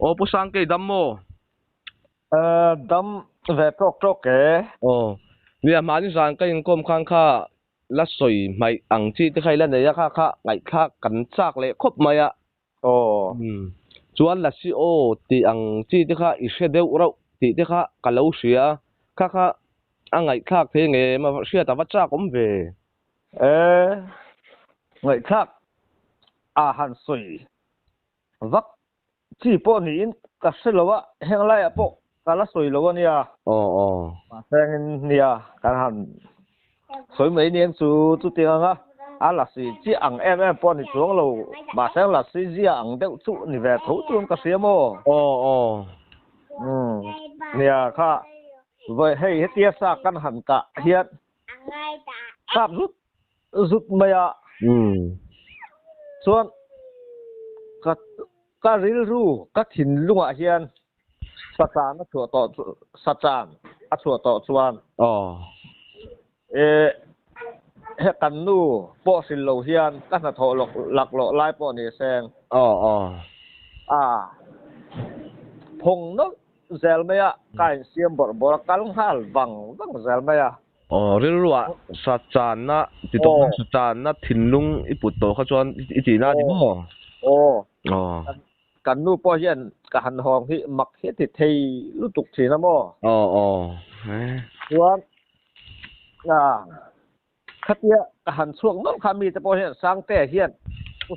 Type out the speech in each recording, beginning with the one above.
ô bố sang cái đâm mô đâm về trọc trọc cái ô vì mà đi sang cái công khang kha lá sồi mày ăn chi thì khai lên đấy kha kha ngày kha cắn chắc lệ khóc mày à ồ chuan là si ô thì ăn chi thì kha ít sẽ đều rau thì kha cả lâu xía kha kha ăn ngày khác thế nghe mà xía ta vắt chắc cũng về ê người khác hàn sủi vắt chỉ bộ nín cả sự lâu á hẹn lại bộ cả là sủi lâu nia ồ mà xem nia cả hàn sủi mấy niên chú tiếng á là gì chỉ ăn em bộ thì xuống lâu mà xem là gì ăn đeo chú thì về thấu chuông cả xía mô ồ nia kha vậy hay hết tia sa căn hẳn cả hiện sắp rút rút mày xuống các rìu ru các thìn lung hiền sát tràn nó chùa tọ sát tràn chùa tọ chuan hết căn nu bộ xin lâu hiền các là thọ lạc lộ lai bộ này sen phong nó zel mày cái xiêm bor bor kalung hal vang zel mày rìu sát tràn na thì tụng sát tràn na thìn lung ít bút tổ khá chuan ít gì na đi mò căn nu po hiền cả hành hong thì mặc hết thì thầy lúc tục chỉ nó mò chuan khát tia cả hành xuống nó khám mi cho po hiền sang tè hiền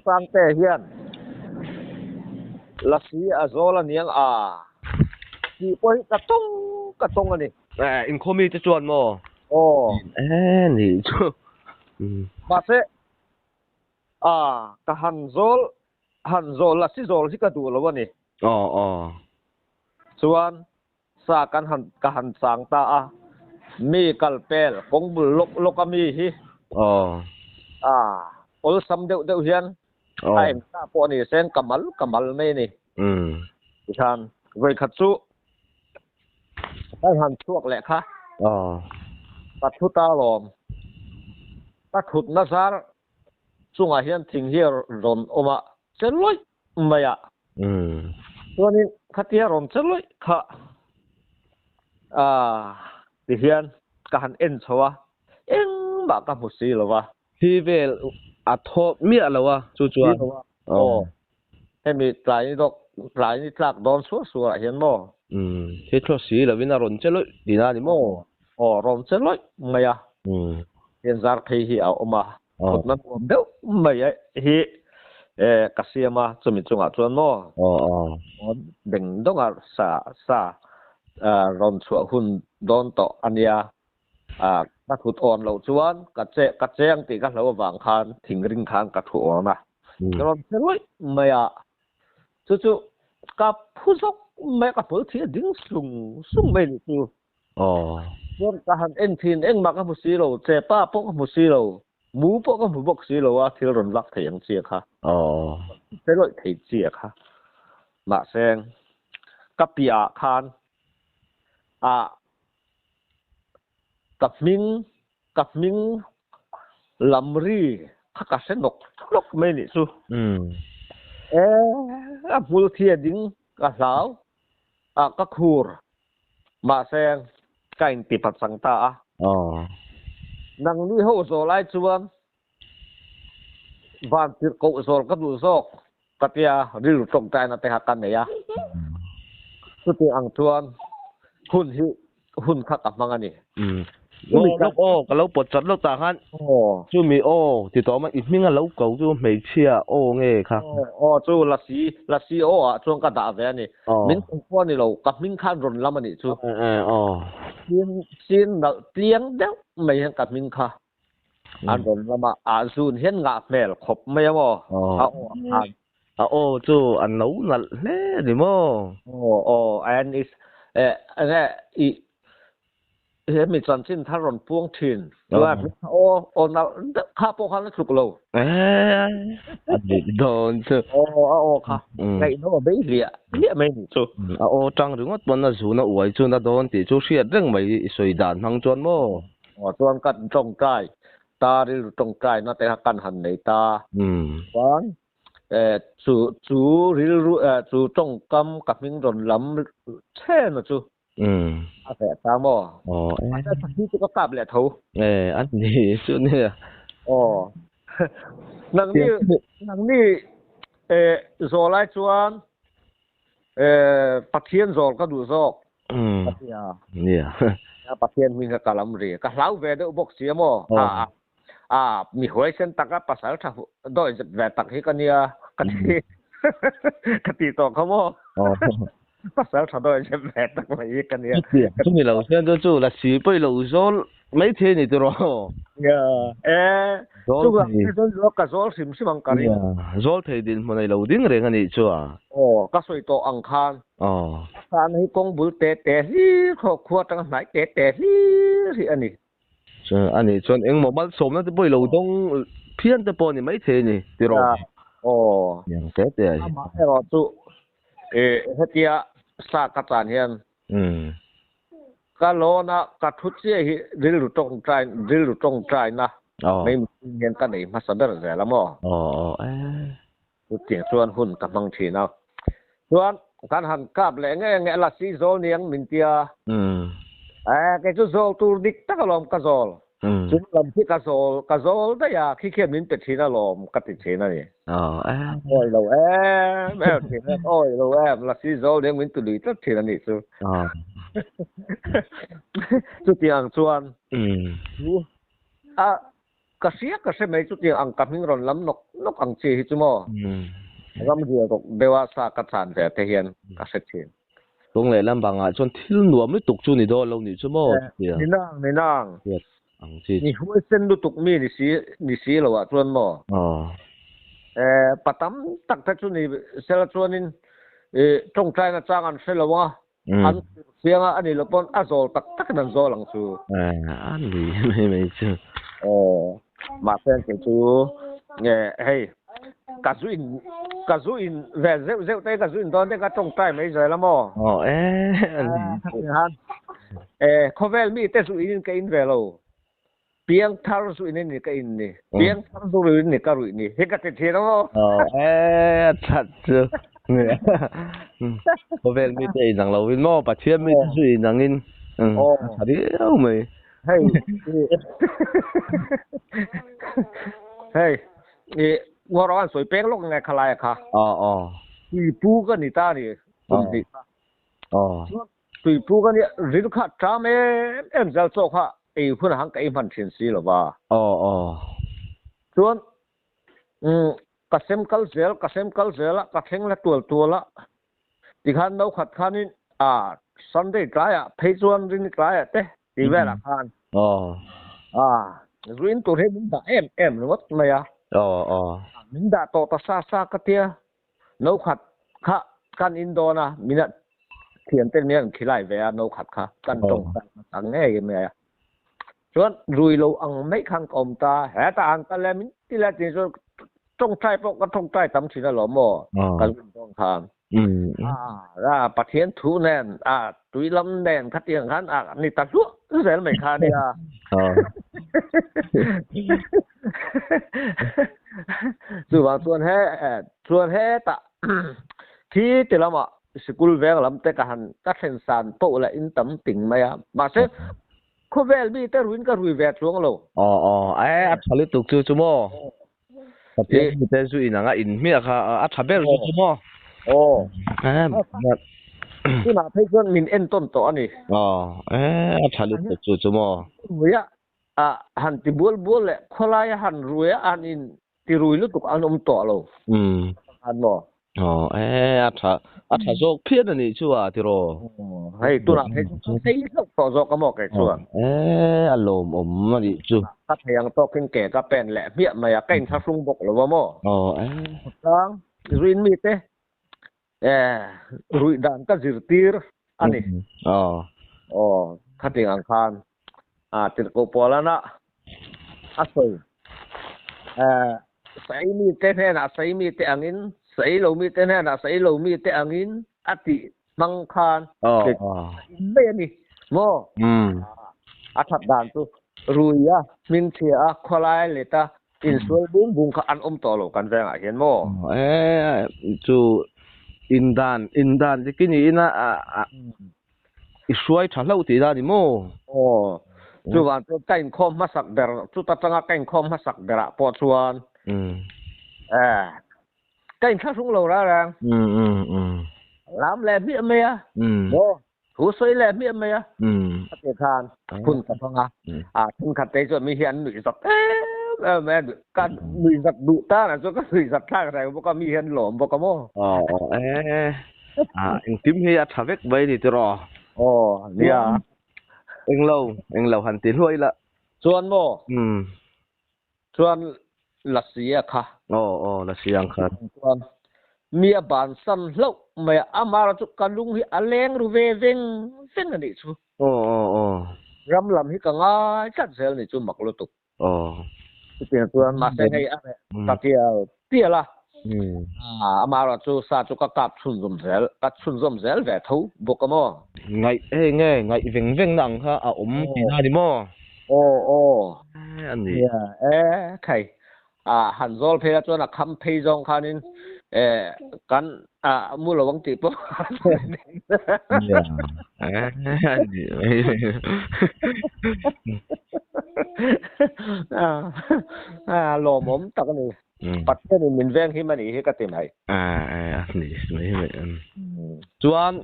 sang tè hiền là xí zo là niang chỉ po cả tung anh in khomi cho chuan mò nỉ chú mà thế cả hành zol là xí zol xí cả đủ rồi nè chuan sa cả hành sang ta mi kalpel kong bul lok ami hi ol sam deu hian ai ta po ni sen kamal me ni chan vậy khát chu ai hành chuộc lẹ kha ta thu ta lom ta thut na zar chunga hian thing hi ron oma cheloi maya chuan khát tia ron cheloi kha thì hiền cả hắn en chowa en ba ka musi lowa hi vel thọ mía lowa chu em bị lại ni tlak don su hiền mo thế cho xí là vina ron chơi lối đi na đi mo ron chơi lối mày hiền zar khi hi oma khut na đâu mày hi kasima chumi chunga chuan mo ding donga sa ron chua hun don to ania các hụt on lâu chuan cắt cheng thì các lâu vàng khan thình ring khan các thủ on ron thế lối mày chú các phú sốc mày các phứ thì đứng sung bên chú ron các han en thin en mặc các một xí lâu che pa bốc các một xí lâu mũ bốc các một bốc xí lâu thì ron lắc thấy anh chia kha thế lối thấy chia kha mà xem các bia khan cặp minh làm ri các sẽ nọc mấy nị su bul thiên đinh các lão các khur mà xem cái tị phật sang ta năng đi hậu rồi lại chuan van tiệt cậu rồi các đủ rồi các tia đi lục trồng trái là tê căn này tu ti ang chuan hun khắc ap mang ani lúc cái lâu bột chật lúc ta han chú mi thì đó mà ít miếng lâu cầu chú mấy chia nghe khác chú là si chú cái đá về này mình không có này lâu cặp mình khăn run lắm ani chú xin đậu tiếng đó mấy hàng cặp mình khá anh run lắm Jun hiện ngã mèo khop mấy mò chú anh nấu là lẽ gì mò and is mình chọn xin thà rộn buông thuyền rồi nào khá bộ khá là chục lâu đồn chứ khá ngày nó bấy lịa mình chú trang đúng không là chú nó uống chú nó đồn thì chú sẽ rất mấy sợi đàn hàng chuan mô chuan cắt trồng trái ta đi trồng trái nó tới căn hẳn này ta chú riu chú trong cam cặp mình rồi lắm thế mà chú phải sao mà anh đi có cặp lẹ thấu anh đi chú nè nang ni rồi lại chuan pathian rồi có đủ rồi pathian mình cái làm gì cái lão về đâu bốc xía mà mi huay sen tắc á pasal thà đôi về tắc hi cái nia cái tí to không mà pasal thà đôi về tắc lại cái nia chú mi lâu sen đó chú là chỉ bây lâu rồi mấy thế này rồi chú cái rồi sim sim ang kari rồi thì din mà này lâu din rồi ngay chú cái soi to ang khan khan hi công bul te hi kho tang nai te hi anh anh chọn anh một bát sôm nó thì bây lâu đông phiên tới bao nhiêu mấy thế này rồi yang thế đấy mà rồi chú hết kia sa cắt tàn hiền cái lô na cái thuốc gì riu rủ trong trai na mấy nhân cái này mà sao đó là lắm tiếng chuan hun cầm bằng chỉ nào chuan cái hàng cáp lẽ nghe là si zol niang mình tia cái chú zol tu dik tắc lom cái zol chúng làm cái zol đấy à khi mình tự chỉ là lom cái tự chỉ này ôi lâu em thì ôi lâu em là si zol niang mình tự lụy tất chỉ là này chú chú tiếng chuan cái xe mấy chút tiếng ăn cặp mình rồi lắm nó ăn chi chứ mà làm gì cũng dewa sa cắt sản về thể hiện cái sự chuyện cũng lại làm bằng chọn thiếu nuông mới tục chu này đó lâu này chứ mà nè nang ăn chi ni huay sen lu tục mi ni xí lâu à chuan mà patam tak ta chu ni sel chuan in trong trai na chang an sel lâu à an siang a ani lopon azol tak nan zol ang chu an đi mấy chứ mà sen ke chu nghe hey cả duin về rêu tây cả duin đó cái trong tay mấy giờ lắm mò khó về mi tết duin cái in về lâu piang thar duin này cái in này piang thar duin này cái duin này hết cái thế đó thật chứ khó về mi tết rằng lâu in mò bát thiên mi duin rằng in thật đi đâu mày hey ngồi ăn sủi bén lúc ngày khai à tùy pu cái này ta này tùy pu cái này riêng khác cha em giao cho khác phun hàng cái phần tiền xí rồi ba chuan cái xem câu zel cái theng là tua là thì khăn đâu khát khăn in Sunday cái thấy chuan riêng cái thế thì về là khăn riêng tụi mình đã em nó mất mày mình đã to ta sa cái tia nấu khát khá can Indo mình đã thiền tên miệng khi lại về nấu khát khá can trồng tăng nghe cái mày chuan rồi lâu ăn mấy khang ông ta hết ta ăn ta lên mình đi lên thì rồi trong trai bốc cái trong trai tắm chỉ là lỗ mò can trong thang ra bắt hiến thú nền túi lâm nền khát tiền hắn này ta ruộng rồi mày khá đi dù mà chuan hết ta khi thì làm school về làm tới cả hàng các thành sản bộ là in tấm tỉnh mày mà sẽ có về đi tới ruin cái về xuống luôn ai trả lời tục chưa mò thì tới ruin là in miệng trả lời chưa mò khi mà thấy chuan mình en tôn to này trả lời tục chưa mò han ti bol le kholai han ruya an in ti rui lu tuk an to lo an mo thà dọc phiền này chú thì rồi hay tu nào thấy to dọc cái mỏ cái chú lồm mà đi chú các thằng to kinh kẻ các bèn lẹ miệng mà cái thằng sung bọc rồi mỏ đang ruin mi te rui dan ka zirtir ani các thằng khan tiền cổ pola na asoi sai mi te na sai mi te angin sai lo mi te na sai lo mi te angin ati mang khan be ni mo athap dan tu ruya min thia kholai leta in sual bung kha an tolo kan veng a hian mo chu in dan ti kini ina isuai thalo ti da ni mo chu wan chu kain khom ma sak ber chu ta tanga kain khom ma sak bera po chuan kain kha sung lo ra rang lam le mi me a mo hu soi le mi me a te khan phun ta tanga phun khat te chu mi hian nui sak mẹ kan nui sak du ta na chu ka nui sak thang ra bo ka mi hian lom bo ka mo in tim hi a thavek bai ni tro nia eng lo han ti hloi la chuan mo chuan la sia kha la siang kha chuan mia ban san hlo me amara chu kalung hi aleng ru ve veng veng ani chu ram lam hi ka nga chat sel ni chu maklo tu ti chuan ma se hei a ta tia la amara chu sa chu ka kap chun zum zel ve tho bokamo ngai veng veng nang kha a ti na ni mo anh đi thầy hàn zol phê cho là khăm phê dòng khanin kan mua là băng tịp lò mồm tao cái này bắt cái này mình ven khi mà này cái tiền này chuan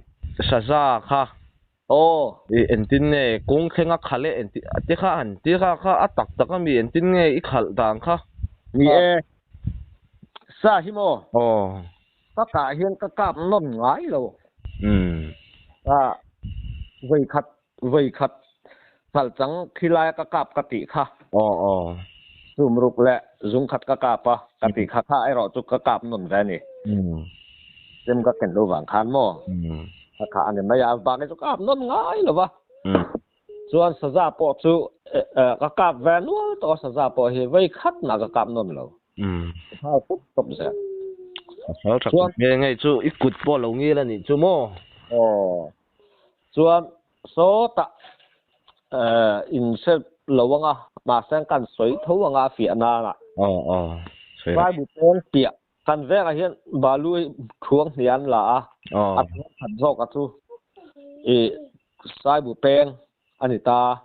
sa kha entin ne kung khenga khale enti ati kha atak taka mi entin nge I khal dang kha mi sa hi mo ka ka hian ka kap non ngai lo vei khat phal chang khilai ka kap ka ti kha sum ruk le zung khat ka kap pa ka ti kha ai ro chu ka kap non ve ni jem ka ken lo wang khan mo kha anh mai à ba cái chỗ cáp nó ngay là ba chuan sa za po chu ka kap ve nu to sa za po hi vei khat na ka kap non lo ha put top se chuan ngai chu ikut po lo ngi la ni chu mo chuan so ta in se lo wanga ma sang kan soi tho wanga fi na la vai bu ten pia kan ve a hian balui khuang hian la hàn zok a chu sai bu peng ani ta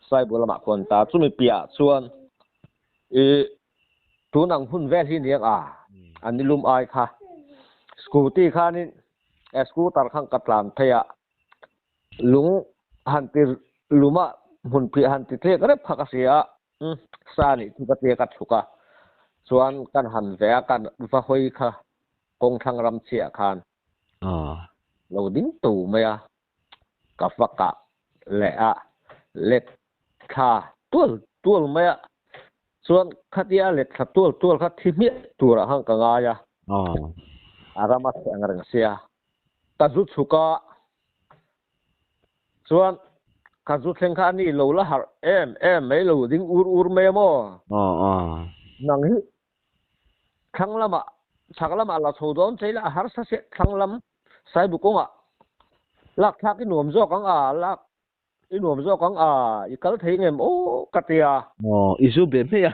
sai bu lama kon ta chu mi pia chuan tu nang hun vel hi niang ani lum ai kha scooty kha ni scooter khang katlan theya lung han ti luma hun pi han ti the ka phaka sia sa ni tu ka te ka thuka chuan kan han ve kan va hoi kha kong thang ram chia khan lo ding tu maya ka faka let kha tul maya chuan khatia let kha tul kha thi mi tura hang ka nga ya arama angrang sia ta zu chuka chuan ka zu thleng kha ni lo la har em mai lo ding ur me mo nang hi thang lama saklam ala thodon cheila har sa se thanglam sai bu konga lak thak ki nuam zo kang lak I nuam zo kang I kal thei ngem katia isu be me ya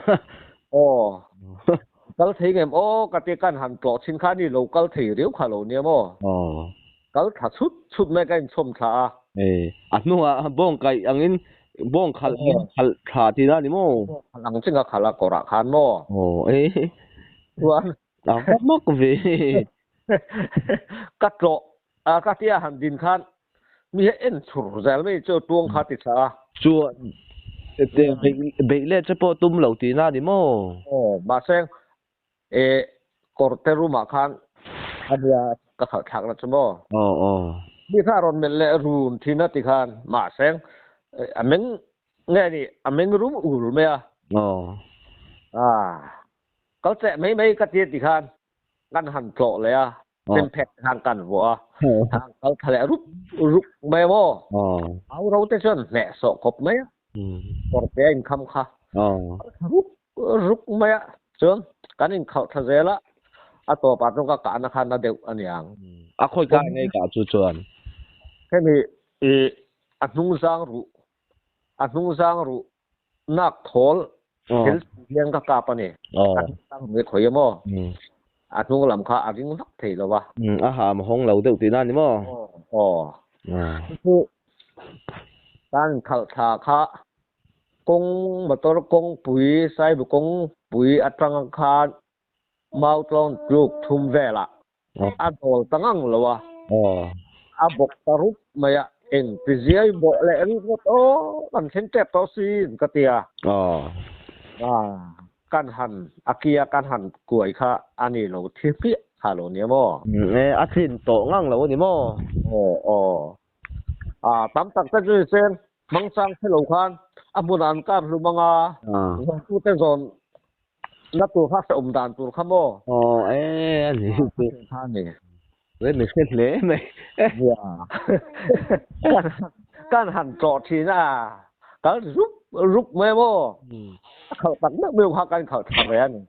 kal thei ngem katia kan han to chin kha ni lo kal thei riu kha lo ne mo kal tha chut me kan chom tha anu bong kai angin bong khal tha ti na ni mo ang chinga khala kora khan mo tuan mắc về cắt lộ cắt tia hàng din khan mi en chur zel me cho tuông kha ti sa chua bị lệ cho po tum lâu tí na đi mo ba sen korte ruma khan adia ka kha thak na chmo mi kha ron mel le run thina ti khan ma sen ameng nghe ni ameng rum ur me có sẽ mấy cái tiền thì khan ngăn hẳn lộเลยxem phẹt hàng cẩn vua hàng có thể rút mê mô áo râu tê chân lẹ sọ cọp mấy còn bé anh không kha rút mê chân cái anh khẩu thật dễ lá tổ bạn trong các cả nó khan nó đều anh yang khôi cái này cả chú chuẩn cái này anh nung giang ru nạc thol hel yang ka ka pa ni tang me khoi mo a nu lam kha a ring lak thei lo wa a ha ma hong lo deuh ti na ni mo chu tan khal tha kha kong motor kong pui sai bu kong pui atang kha mau tlon truk thum vela a dol tangang lo wa a bok tarup maya eng pizai bo le ri ko to kan chen tep to sin ka tia kan han akia kan han kuai kha ani lo thi pi ha lo ne mo a thin to ngang lo ni mo tam tak ta ju sen mang sang the lo khan amun an kar lu manga tu te zon na tu kha dan tu kha mo ani kha ni với mình xét lễ mày can hẳn trọ thì là có rút mê mô khẩu tặng nước biểu hoa can khẩu thằng bé này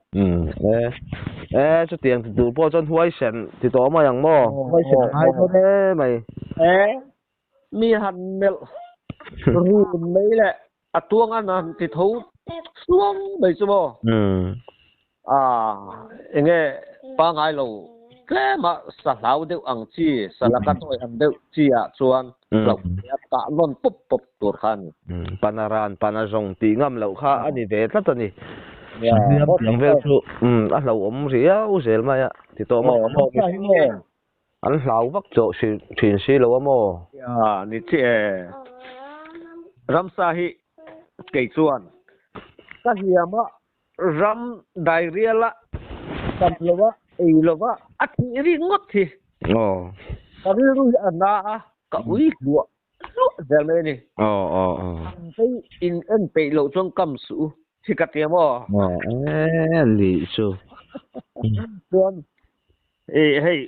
cho tiền thì tụi bao chân huay sen thì tụi mà yang mò huay sen hai thôi đấy mày mi hẳn mel rùn mấy lẹ tuông ăn hẳn thì thấu xuống mấy chứ mô nghe ba ngày lâu cái mà sa lão đều ăn chi sa la cắt thôi ăn đều chi chuan lộc cả non pop pop tuột khan panaran panazong ti ngam lộc kha ani ve tlat ani yang vel chu a lo ria u zel mai ti to mo an hlau vak cho thin si lo mo ni che ramsa hi kei chuan ka hiama ram diarrhea la kam lowa lova athi ri ngot thi kari ru na ka ui lu zel me ni pe in en pe lo chong kam su thi ka te mo li chu don hey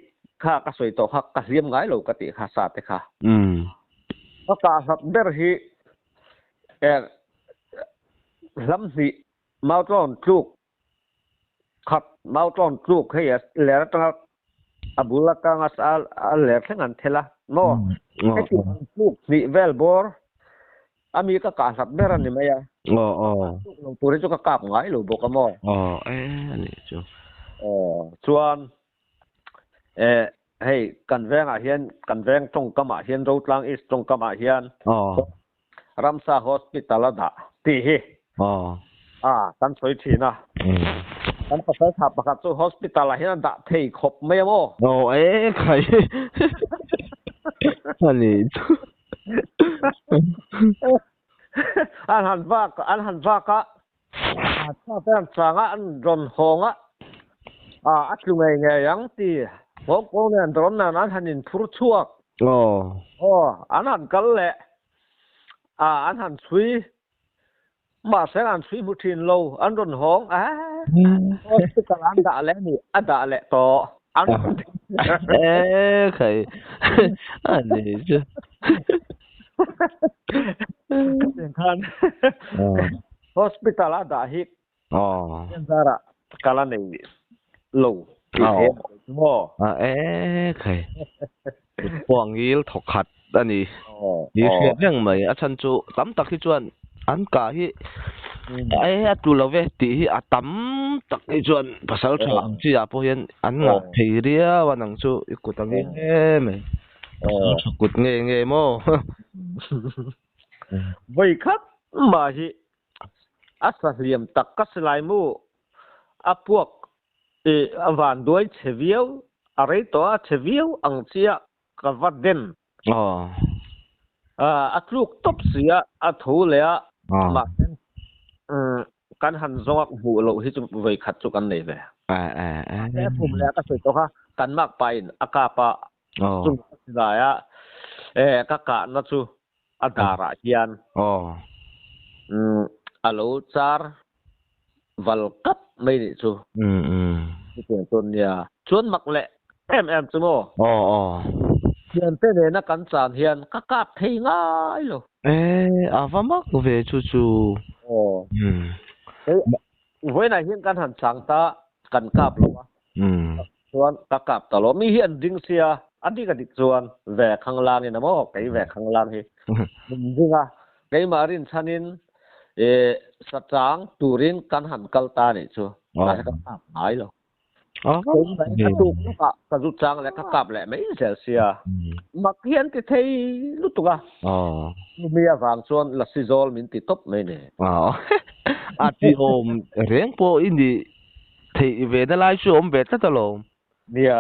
kha ka soi to kha ka riam ngai lo ka ti kha sa te kha ka sap ber hi lam si mau tron truk khát mau tròn trục hay lẽ ra abula kang asal lẽ thế ngàn thế la no cái trục vị vel bor ami ka ka sat beran ni maya lo pure cho ka kap ngai lo bo ka mo ni chu chuan hey kan veng a hian kan veng tong kama hian ro tlang is tong kama hian ramsa hospital da ti hi kan soi thina kan pa sa pa chu hospital la hian da thei khop me mo khai ani an han va ka ta tan changa an ron honga atlu nge yang ti ko ne an ron na an hanin phur chuak an han kal le an han chui mà sẽ ăn suy một thiên lâu ăn rồn hóng cái cả ăn đã lẽ nè ăn đã lẽ to ăn khẩy ăn gì chứ tiền khan hospital đã hit nhân ra là cả là này lâu khẩy quảng yêu thọc hạt anh đi đi xuyên riêng mày ở chân chỗ tắm tắc khi chuan an ka hi ai atu lo ve ti hi atam tak ni chuan pasal thang chi a po hian an nga thei ria wanang chu ikutang me kut nge mo voi khat ma hi asa liam tak ka slai mu apuak avan doi cheviau arei to cheviau ang chia ka vaden atluk top sia athu le mà kan han zongak bu lo hi chu voi khat chu kan nei ve phum le ka soi to kha kan mak pain akapa chu da ya ka ka na chu adara hian alo char val kap mai ni chu chu ton ya chuan mak le em chu mo hian te ne na kan chan hian ka kap thei ngai lo va mak về chu với này hiện căn hẳn sáng ta cần cạp luôn chuan ta cạp ta lo mi hiện ding sia anh đi cái đi chuan về khang lang này nó cái về khang lang thì mình ding cái mà rin chanin sát trắng turin căn hẳn câu ta này chứ là cái cặp nói rồi cũng vậy cái tụ nó cả cái rút trắng lại cái cặp lại mấy giờ xia mà hiện thì thấy lúc tụ à mía vàng xuân là sizol mình thì top mấy này chị ôm riêng po in đi thì về đó lại chú ôm về tất luôn mía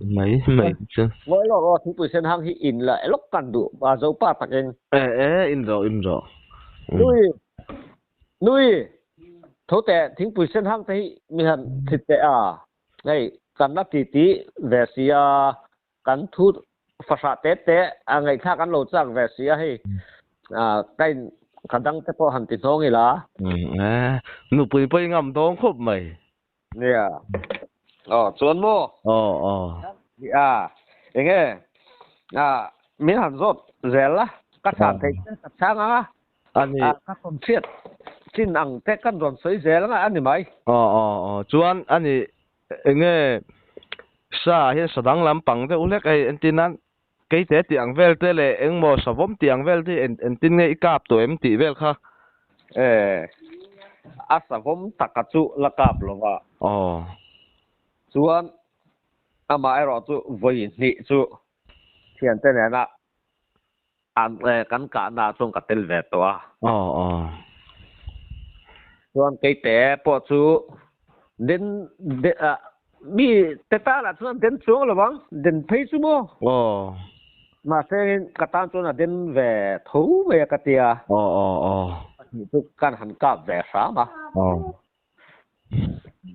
mấy chứ mỗi lần chúng tôi xem hàng hi in lại lúc cần đủ và dấu pa tắc em in rồi nuôi nuôi thấu tệ thính bùi sen hang thấy mình hẳn thịt tệ à này cần nó tí về xí cần thu phát sát tết tệ ngày khác cần lột sang về xí hay cái khả năng cái bộ hẳn thịt thôi người là nụ bùi ngầm đông khúc mày nè chuẩn mô nghe mình hẳn rốt rẻ lá các sản thấy các sáng anh các con chiết xin ăn tết căn đoàn sấy rẻ lắm anh mày chuan anh nghe sa hiện sa đăng làm bằng thế ulek ai anh tin anh cái thế tiang vel thế lệ anh mua sa vom tiang vel thì anh tin nghe cáp tụi em tị vel kha sa vom takachu la cáp lo wa chuan ama ai ro chu voi ni chu thian te ne na an kan ka na chung ka tel ve to chuan cái té po chu đến mi té ta là chuan đến xuống là bang đến thấy chu mo mà sẽ cái ta chuan là đến về thấu về cái tia chu kan han ka về sa mà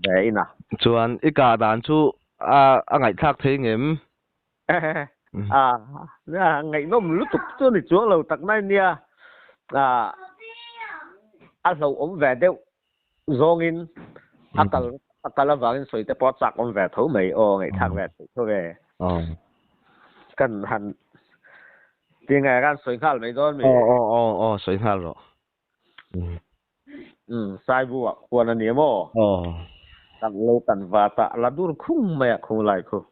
vậy nè chuan ika dan chu ngày thác thấy ngem ngày nôm lúc tục chuan thì chuan lâu tắc này nia lâu ốm về đâu zongin akala vangin soi te pot sak om ve tho mei ngày thang ve tho ve kan han ti ngai kan soi khal mei don mi soi khal ro sai bu kwa na ni mo kan lo kan va ta la dur khung me khung lai khu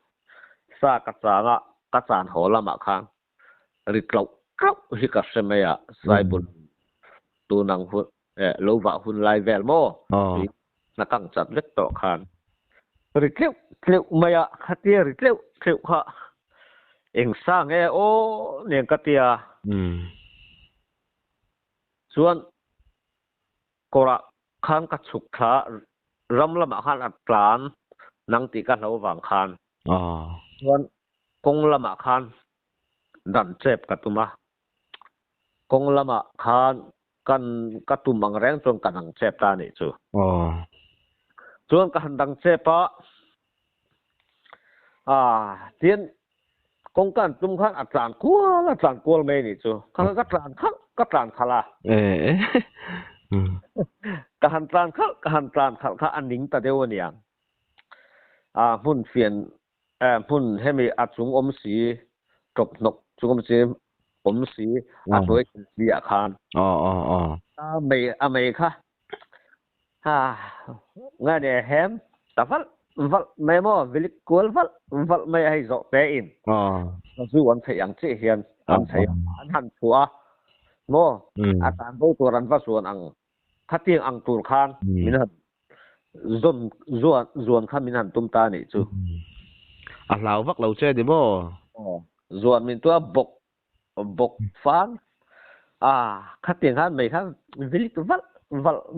sa ka cha nga ka chan ho la ma khang ri klau klau hi ka se me ya sai bun tu nang hu lâu vào hun lai vel mo na kang chat lek to khan ri kleu maya khatia ri kleu kha eng sa nge o ne katia chuan kora khan ka chuk tha ram lama khan atlan nang ti ka lo wang khan chuan kong lama khan dan chep ka tuma kong lama khan kan katum ang reng chong kanang chep ta ni chu chuan ka handang chepa tien kong kan tum khan atlan kual me ni chu kan ka tlan khala ka han tlan kha aning ta deu niang hun fian hun hemi achung om si top nok chung om siผมสีสวยสีอาคารไม่ค่ะงานเนี่ยแฮมแต่วัดไม่มอวิลิกวลวัดไม่ให้จบเตอินส่วนเสียงเสียงอันเสียงอันหันผัวโมอาจารย์ผู้ตัวรันว่าส่วนอังถ้าเตียงอังตูนคานมินันส่วนข้ามินันตุ้มตานี่จูเราวักเราเช่ดิโมส่วนมินตัวบกฟังข้าเตียงข้าไม่ข้าวิลิกวัด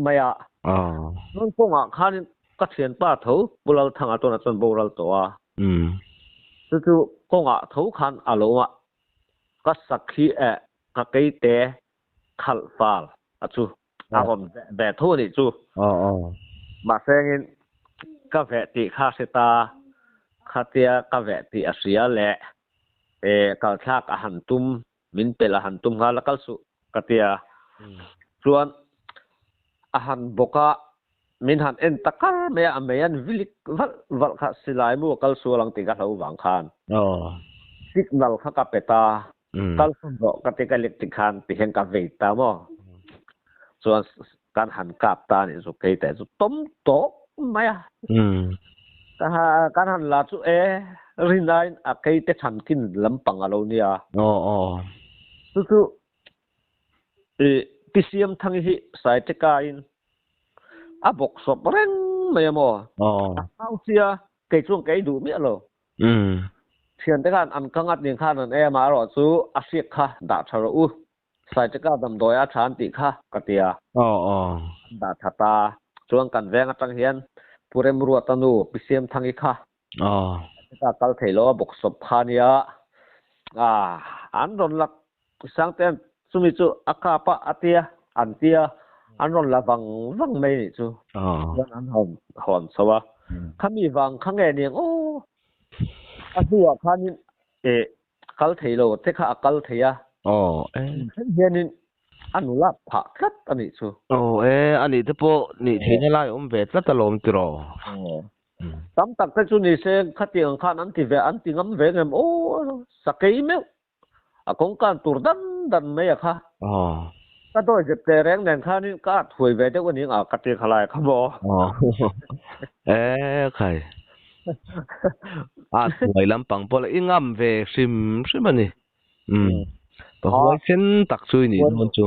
ไม่นั่นพวกข้านี่ก็เสียนป้าถูบุรุษทางตัวนั้นจนบุรุษตัวจู่ๆพวกถูขันอารมณ์ก็สักทีก็เกยเตะขัดฟ้าจู่คนแบบทุ่นี่จู่มาเสียงก็แบบที่ข้าเสตาข้าเตียก็แบบที่อาเซียแหละก็ชักอาหารตุ้มมินเป็นอาหารตุ้มข้าแล้วก็สุกเตียส่วนอาหารบกะมินหันเอ็นตะการเมียเมียนวิลิกวัดข้าสิลายมัวกัลส่วนหลังติกาเราหวังคานสิกนัลข้ากับเปตากัลส่วนบอกติกาเล็กติคานติเห็นกับเวตามอส่วนการหันกับตาเนี่ยสุกแต่สุต้มโตไม่การหันลาสุรินายอาเกยเตชันกินลำปังอารมณ์เนี่ยจู่ PCM thang hi sai te ka in a bok sop reng mai mo au chia cái chuông cái đủ miệng rồi thiền thế kan ăn căng ngắt những khan anh em mà rồi chú a siết kha đã thở u sai te ka đầm đôi a chan ti kha cái tia đã thà ta chuông cần veng a tăng hiền purem ruột tanu PCM thang hi kha ta kal thei lo bok sop khania an ron lak sang ten sumi chu akapa atia antia an ron la wang wang mai ni chu an hon sawa khami wang khange ni o atua khanin kal thei lo te kha akal theya hianin anula pha khat ani chu ani te po ni theina lai ve tlat talom tiro tam tak te chu ni se khatiang khan an ti ve an ti ngam ve ngam o sakei me akong kan tur dan me kha ka doi je te reng nen kha ni ka thui ve de wan ni ka ti khalai kha bo khai thui lam pang pol ingam ve sim ani pa hoi sen tak chui ni mon chu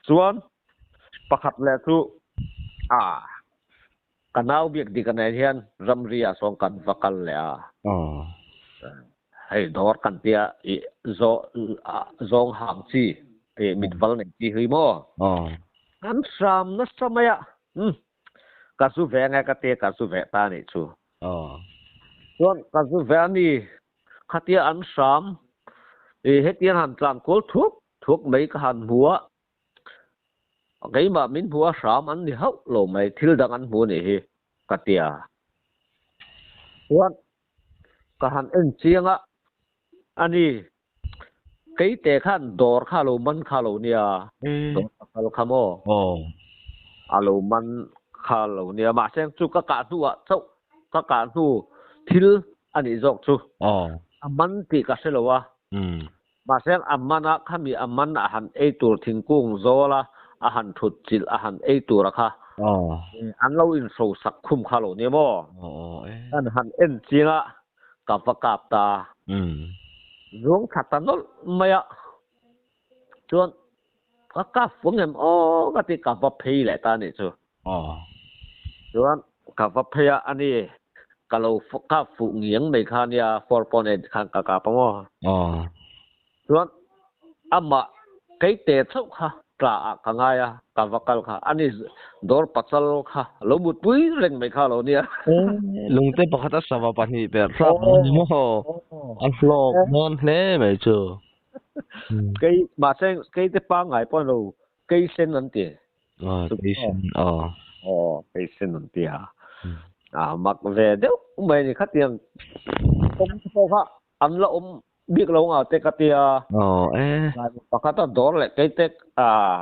chuan pakhat le chu kanau biak di kanai hian ramria song kan vakal le hei dor kan tia zong hang chi mitwal nei chi hui mo kan sam na samaya ka su ve nga ka te ka su ve ta ni chu chuan ka su ve ni khatia an sam hetian han tlang kol thuốc mấy ka han bua cái mà min bua sam an ni hau lo mai thil dang an bu ni hi katia chuan ka han en chianga ani cái te khan dor kha lo man kha lo nia dor kha mo alo man kha lo nia ma seng chu ka tu a chau ka tu thil ani jok chu man ti ka se lo wa mà xem amana khami amana han e tur thingkung zola a han thut chil a han e tur kha an lo in so sak khum kha lo ni mo an han en chinga ka va kap ta zong khatan no maya chuan ka phung em ka ti ka va phei le ta ni chu chuan ka va phei ani ka lo ka fu ngiang mai kha nia 4.8 khan ka pa mo chuan ama cái te thau kha tra ka ngaya ka vakal kha ani dor pachal kha lo mut pui reng mai kha lo nia lungte pakhata sawa pani ber sa ni mo an flok non hle mai chu cái mà sen cái te pa ngai pon lo cái sen an ti cái sen cái sen an ti mak ve deu mai ni khatiang kom kha an la biết lâu ngào tê cái pakata dor le cái tê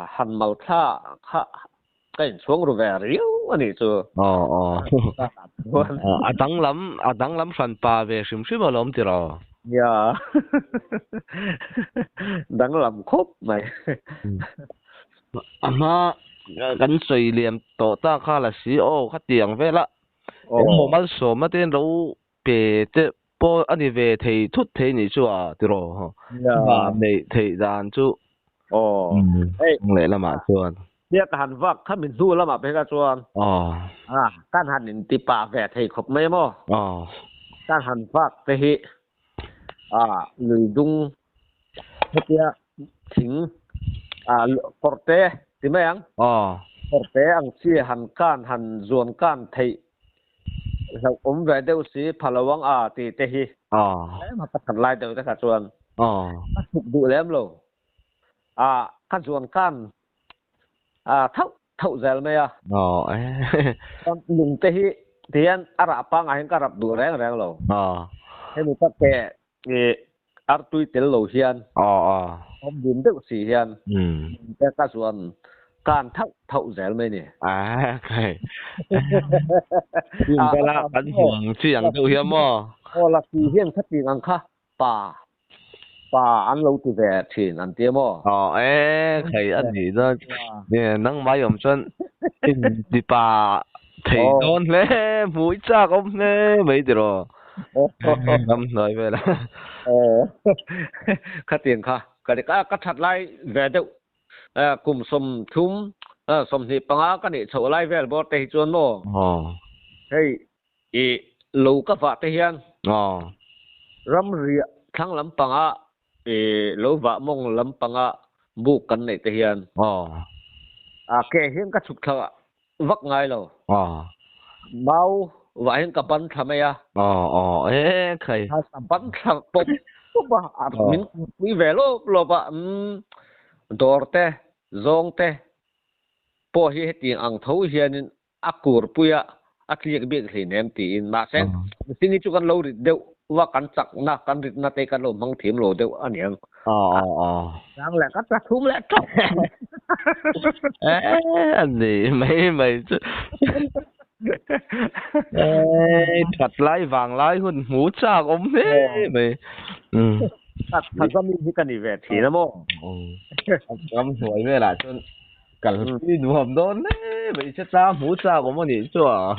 han mal kha cái xuống rồi về riu anh ấy chứ dang lam san pa về sim sim mà lom tiro dang lam khop mày ama kan soi liam to ta kha la si kha tiang ve la mo mal so ma ten ro pe te po ani ve thei thut thei ni chu tiro nei thei dan chu le la ma chuanเนี่ยการวักข้ามินสู้แล้วมาเป็นกระทรวงการหันนินติป่าแฝดให้ขบไม่มั่วการหันวักไปเหหรือดุงเทียถิงปอร์เต้ที่ไม่ยังปอร์เต้อังชีหันการหันจวนการไทยเราแฝดเดียวสิพลวังตีเตหีมาตัดลายเดียวแต่กระทรวงถูกดูแล้วมั้งการจวนการthâu zel me con lùng te hi tian ara pa ngai ka rap du reng reng lo he mu ta ke ar tui tel lo hian om bum de si hian te ka suan kan thâu zel me ni kai yin ka la kan huang chi yang du hiam mo la si hian kha ti ang kha an lâu từ về thì ăn tiêm mò thầy anh gì đó nè nắng máy yểm chân đi bà thầy non lẽ mũi cha ông lẽ mấy điều rồi năm nói về là khát tiền kha cái đấy cắt chặt lại về đâu kum som thum som ni panga kan ni chho lai vel bo te chuan mo hei i lo ka fa te hian ram ria thang lam panga lo wa mong lam panga bu kan nei te hian ke hian ka chuk thawa vak ngai lo mau wa hian ka ban thamaya khai ha ban tham pop ba min wi velo lo ba dorte zongte po hi heti ang tho hianin akur puya atliak bi thli nem ti in ma sen singi chu kan lo ri deu wa kan chak na kan rit na te kan lo mang thim lo deu aniang sang la ka ta thum la chok anh gì mày thật lái vàng lái hun hú cha ôm thế mày thật ra mình cái này về thì nó mò ông tuổi về là cho cần đi đủ hầm đốn đấy mày chết ta hú cha ôm mà nhỉ chưa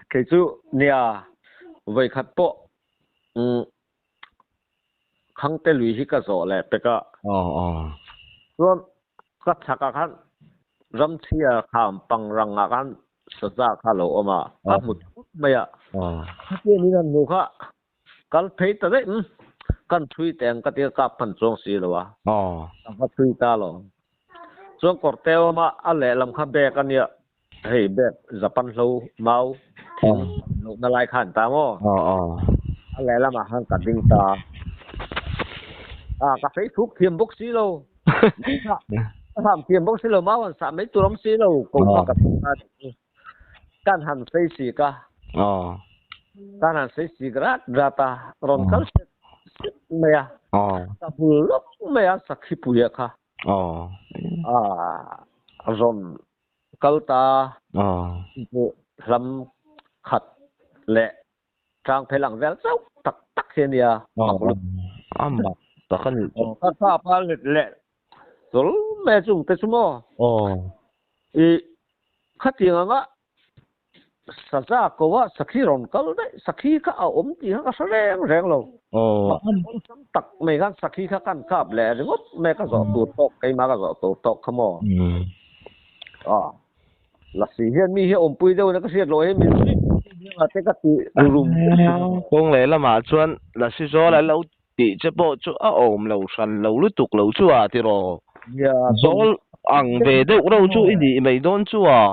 cái chú nè vậy khát bộ khăng tê lùi hi cái rõ lẹ bê cái rồi cái chắc cái ram chia khám bằng răng cái sơ ra cái lỗ mà một mấy à cái này là nụ cái cái thấy tới đấy cái thui tiền cái tiêu cái phần trong xí rồi à cái thui ta rồi trong cột teo mà anh lẽ làm khám bè cái này hey bè Japan lâu mau lâu nó lại khăn ta mò anh lẽ làm mà hàng cả đinh ta cái Facebook thiêm bốc xí lâu làm thiêm bốc xí lâu mau sao mấy tụi lắm xí lâu cũng có cái hành xây xí cả cái hành xây xí cái ra ta rồi cái mày ta vừa lúc mày sắc khi bùi cả rồi cái ta làm khát lệ trang phải làm việc sao tắc tắc thế này mà ta khăn cái sao phải lệ rồi mẹ chúng ta chúng mò khát tiếng á sa ra ko wa sakhi ron kal de sakhi kha om ti ha sa reng lo tak me gan sakhi kha kan kap le ringot me ka zo tu tok kai ma ka zo tu tok khamo la si hian mi hi om pui deu na ka siat lo he mi la te ka ti rum kong le la ma chuan la si zo la lo ti che bo chu a om lo san lo lu tuk lo chu a ti ro zo ang về đâu đâu chú đi mấy đón chú à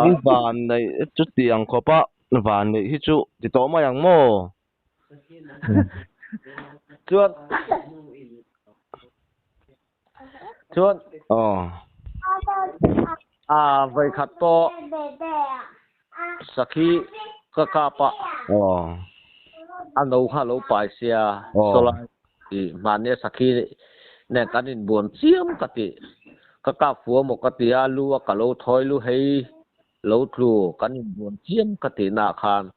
đi van này chút tiền có ba van này hết chú thì tao mà yang mò chuan vậy khát to sakhi kakapa anh đâu khá lâu bài xia so lại thì mà nè sakhi nè cái này buồn chiếm cái gì cái phùa một cái tia lu cái lô thoi lu hay lô tru cái này buồn chiếm cái gì nà khan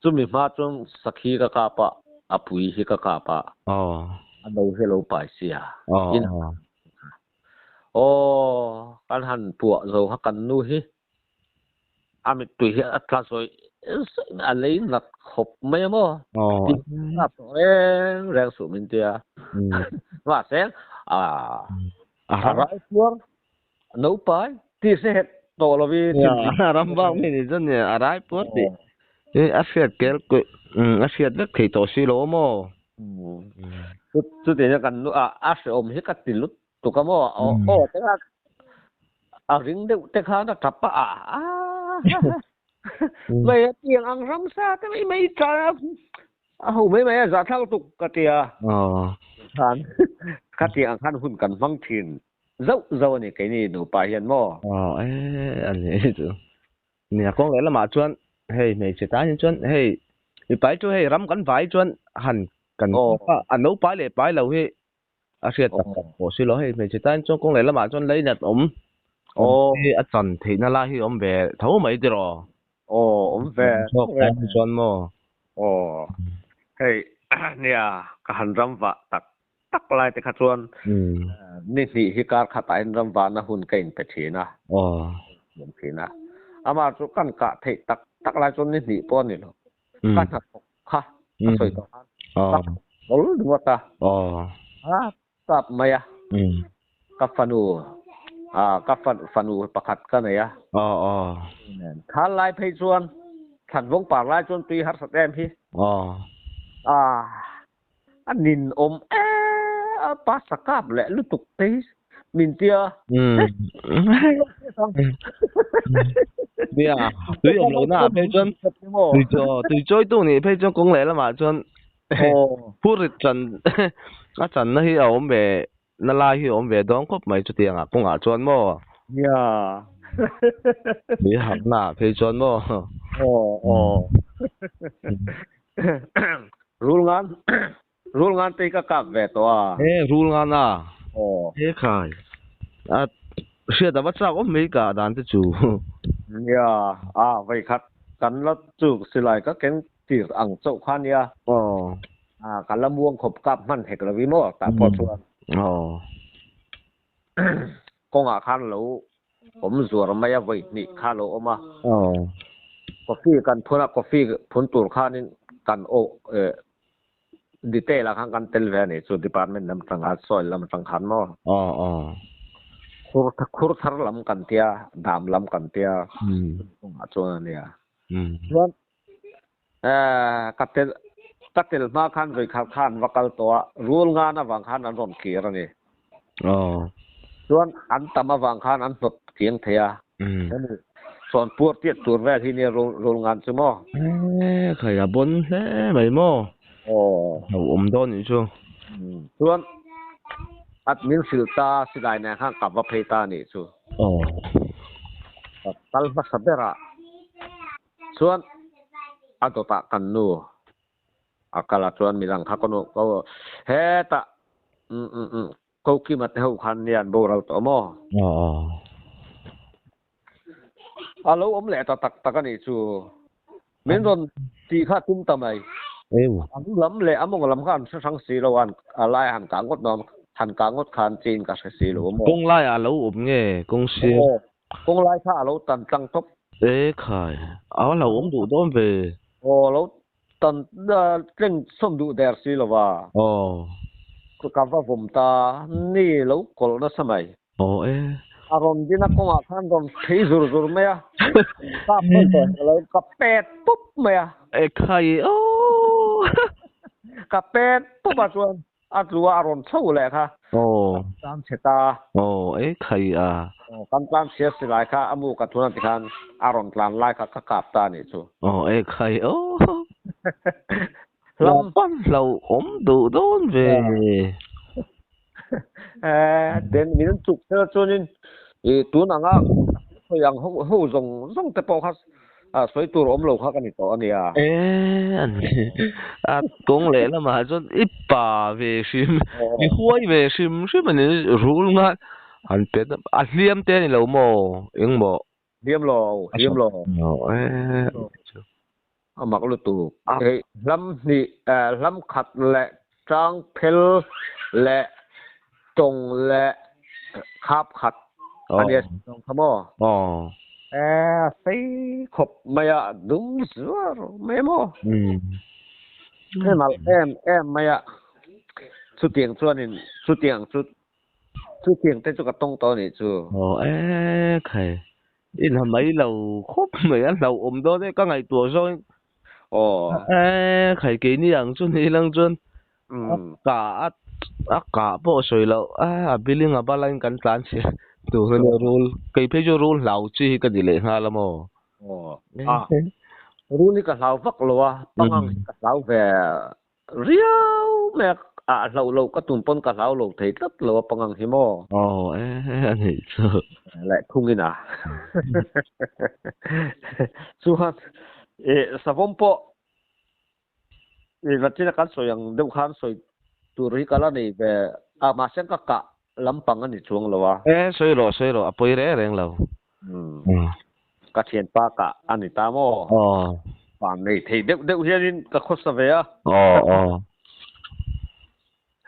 chúng mình mà chúng sakhi cái capa apui hi cái capa anh đâu hello bài xia cái hành bùa rồi hắn cần nuôi hi mình tùy hiện cả rồi anh lấy nặt hộp mấy mò nặt rèn sụp mình tia và sáng rải xuống nấu bài thì sẽ hết tổ là vì ram vang mình dân nhà rải bớt đi cái asiat kéo cái asiat rất thì tổ xí lỗ mò chút tiền cần asiat ôm hết các tiền lúc tụi cái mò thế là riêng đều thế khá nó chập mày tiền ăn rắm xa thế mấy trời hầu mấy giả thao tục cái tiền khan cái tiền ăn khan hun cần văng tiền dâu dâu này cái này đủ bài hiện mò anh ấy chứ nè con lẽ là mà chuan hey mày chỉ tái chuan hey thì bài chú hey rắm cắn vải chuan hẳn cần anh nấu bài lệ bài lâu hey asiat tập bộ xí lỗ hey mày chỉ tái chuan con lẽ là mà chuan lấy nhặt thì ở trần thì nó la hi về thấu mấy đi rồi về cái chuan mò hey nè cái hành rắm vạ tắc lại thì khát chuan nị hi cả khát tại rắm vạ na hun cái bể thế na thế na ama chú căn cả thấy tắc lại chuan nị pon nị lo căn thật khá soi to bol dua ta kap maya kap fanu pakat kan ya khalai phei chuan than vong par lai chuan tui har satem hi anin pa sakap le lutuk te min tia bia tui om lo na phei chuan tui choi tu ni phei chuan kong le la ma chuan phu rit chan a chan na hi a om ve na lai hi om ve dong khop mai chu tiang a kong a chuan mo bi hak na phei chuan mo rul ngan te ka kap ve to rul ngan khai xia da bắt om mấy cả đàn te chu vậy khát cắn lót chu silai ka ken tir ang chau khan ya kan la muang khop kap man hek la vi mo ta po chuan kong a khan lo om zuar maya vai ni kha lo oma coffee kan phuna coffee phun tur khanin kan detail la kan tel ve ni chu department lam tang a soil lam tang khan mo khur thar lam kan tia dam lam kan tia chuan ania chuan katel ma khan roi khan wakal to rul nga na wang khan an ron kir ani chuan an tama wang khan an tot kieng thea son pur tiet tur ve thi ni rul ngan chu mo khai a bon he mai mo don ni chu chuan admin filta silai na khan ka va phei ta ni chu tal ba sabera chuan adota kan nu akala chuan milang kha kono ko he ta ko ki mat ho khan nian bo ral to mo alo om le ta tak ani chu men ron ti kha tum tamai ang lam le among lam khan sang si lo an alai han ka ngot nom han ka ngot khan chin ka si lo mo kong lai a lo nge kong si kong lai kha lo tan tang top khai a lo du don ve lo tan treng som du der si lo wa ko ka va vom ta ni lo kol na samai aron dina kong a khan ron thei zur me ya ka pe lo ka pet pup me ya khai ka pet pup a chuan a tlua aron chho le kha tam cheta khai kan plan sia silai kha amu ka thuna ti khan aron plan lai kha ka kap ta ni chu khai lam pan lo om du don ve den min chuk te chunin tu na nga yang ho zong te po kha soi tur om lo kha kan ni to ania kong le la ma chon ipa ve sim ni huai ve sim ni rul nga han pe a hliam te ni lo mo eng mo hliam lo mak lu tu lam ni lam khat le trang phel le tong le khap khat ani tong khamo sei khop maya dum zuar memo em maya chu tiang chuanin chu tiang te chu ka tong to ni chu khai in ha mai lo khop mai a lo om do de ka ngai tua so khai ke ni ang chu ni lang chun ka po soi lo billing a balain kan plan si tu ne rule kai pe jo rule lau chi ka dile ha la mo rule ni ka lau vak lo pangang ka lau ve riau me lo ka tun pon ka lau lo thei tat lo pangang hi mo ani chu lại khung ina chu hat savompo latina kan so yang deu khan soi turi kala ni ve ma sen ka lampang ani chuang lowa soi lo apoi re reng lo ka thien pa ka ani ta mo pam nei thei deu hianin ka khos sa ve a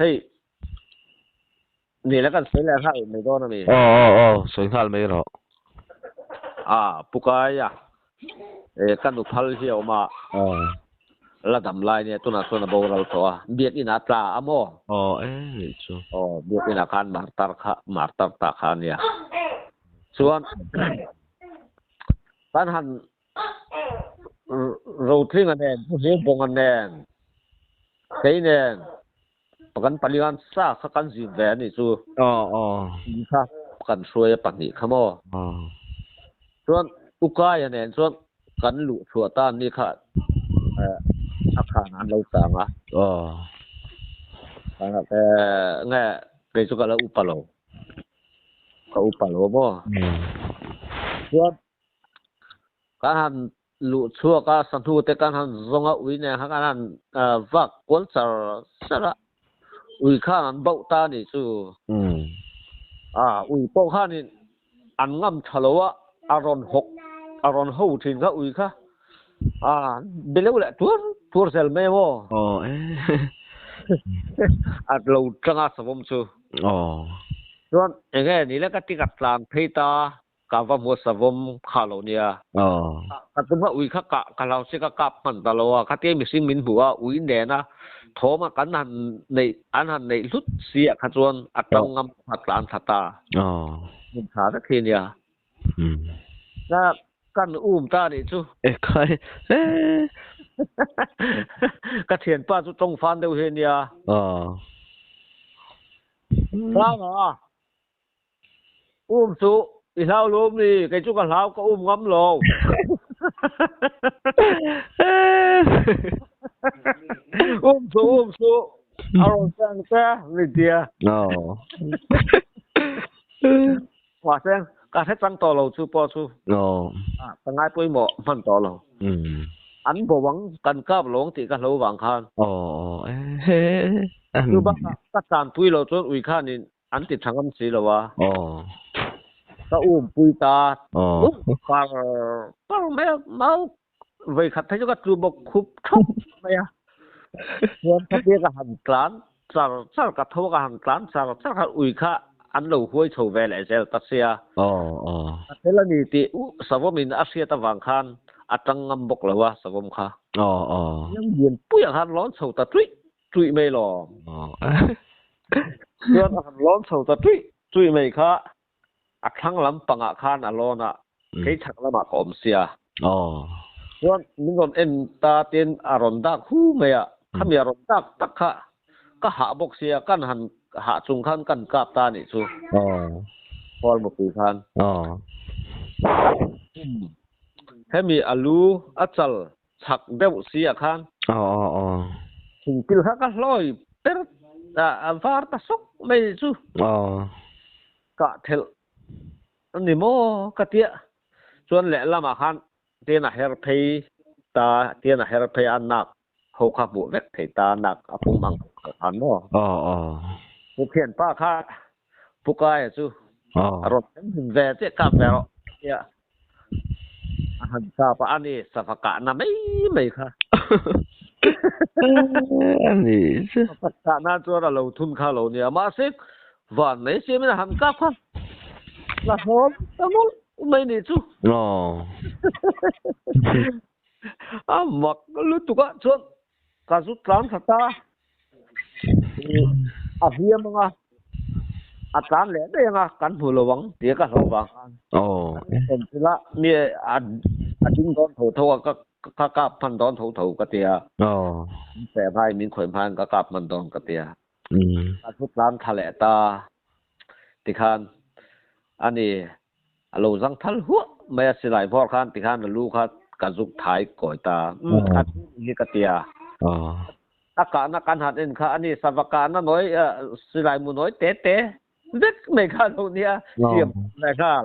hey ni la kan soi la ha me do na mi soi khal me ro pukaya kan du phal hi oma la dam lai ne tuna sona boral to biet ina tla amo ni chu biet ina kan martar ta khan ya chuan kan han ro thing anen hu bong anen cái nè pakan palian sa khakan ji ve ni chu kha kan suai pani khamo chuan ukai anen chuan kan lu thua ta ni kha akhan an lo tanga nghe cái chỗ là upalo mo chuan ka han lu chua ka san thu te kan han zonga ui ne ha kan han vak kon char sara ui khan an bau ta ni chu ui po khan ni an ngam thalowa aron ho thin ka ui kha beleu la tur sel me mo at lo changa savom chu chuan enge ni la ka tikat tlan theita ka va mo savom khalo nia ka tuma ui kha ka lao se ka kap man talowa ka te mi sim min bua ui ne na thoma kan han nei lut sia kha chuan atang ngam atlan thata min tha ta thi nia na kan ta ni chu khai ka thian pa chu tong fan deu he nia ma chu i lao lom ni cái chú kan lao có ngắm lo chu aron sang ta ni dia wa sang ka thét tăng to lo chu po chu tangai poi mo man to lo anh bộ vắng cần cáp lông thì các lỗ vàng khan chú bác các sàn tui lo cho uy khan thì anh thì thằng âm xí lo wa ta pui ta mẹ máu vậy khát thấy cho các chú bọc khúc khóc mẹ muốn các biết cái hành tán sao các thâu cái hành tán sao các uy khan anh lâu huôi thầu về lại sẽ ta xia thế là gì thì sao mình Asia ta vàng khan atang ngam bok lawa savom kha yang yen puya han lon chho ta tui me lo chuan han lon chho ta tui me kha athang lam panga khan alona ke thak lama kom sia chuan ningon en ta ten aron dak hu me ya khami aron dak tak kha ka ha bok sia kan han ha chung khan kan kap ta ni chu pol mo pi khan thế mi alu achal chak deu sia khan thing pil ha ka loi per var ta sok me chu ka thel ani mo ka tia chuan le lama khan tena her phei ta tena her phei anak ho kha bu vek thei ta nak apung mang an mo pu khian pa kha pu kai chu rot hin ve te ka ve ro ya han sa pa ani safaka na mấy kha ani safaka na cho ra lo thun kha lo nia ma se van nei se me han ka kha la hom tamol mấy ni chu mak lu tu ka chon ka zu tran thata hiam nga kan le de nga kan hu lo wang ti ka lo wang en la ni ding don tho ka ka pan don tho ka tia se bhai min khoi phan ka kap man don ka tia ka su plan thale ta ti khan ani alo jang thal hu me silai vor khan ti khan lu kha ka juk thai koi ta ni ka tia ka na kan hat en kha ani savaka na noi silai mu noi te vết mày khá đâu nia tiệm này khá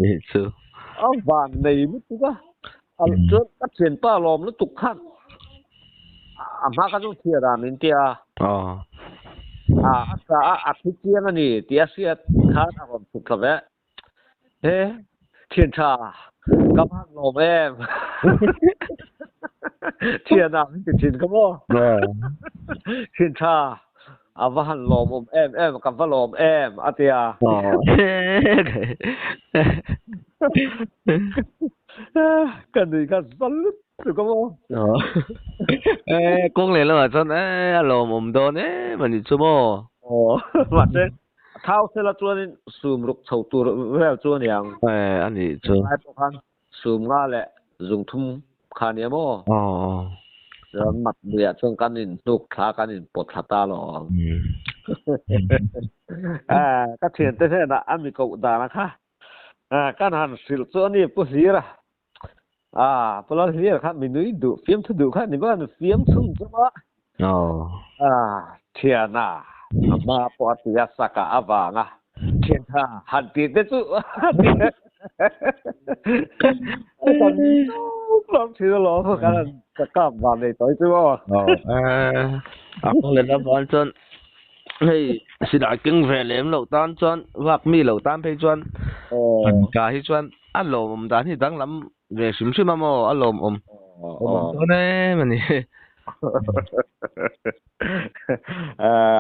นี่ซูvan này mất chứ á trước các chuyện pa lòm nó tục khăn mà các种铁的明天thích kia nó nè tiếc xe khá là còn tục thật đấy thế thiên trà các bạn lòm em thiên nào thiên cái gì thiên trà van lòm em cầm van lòm em tia cái này cái sẵn được không? Công lên là chân alo mồm đó nè mình chú mò mà thế thao sẽ là chuan sum rục thầu tu về chuan yang anh đi chú hai bộ khăn sum nga lệ dùng thum khăn nhé mò rồi mặt bìa chuan căn in nục khá căn in bột khá ta lo cái chuyện thế là anh bị cậu đàn là khá cái hàng xịt chuan đi bút gì ra bút là gì khá mình nuôi đủ phim thu đủ khá mình có phim chung chứ mà thiên à mà bỏ tiền saka avang thiên ha hẳn tiền đấy chứ còn làm gì đó cái là saka vào này tới chứ mà công lên là bọn chân hey sĩ đại kinh về liếm lẩu tan chân hoặc mi lẩu tan phê chân cả hi chân ăn lẩu đàn thì đang lắm về xíu xíu mà mò ăn lẩu đó nè mình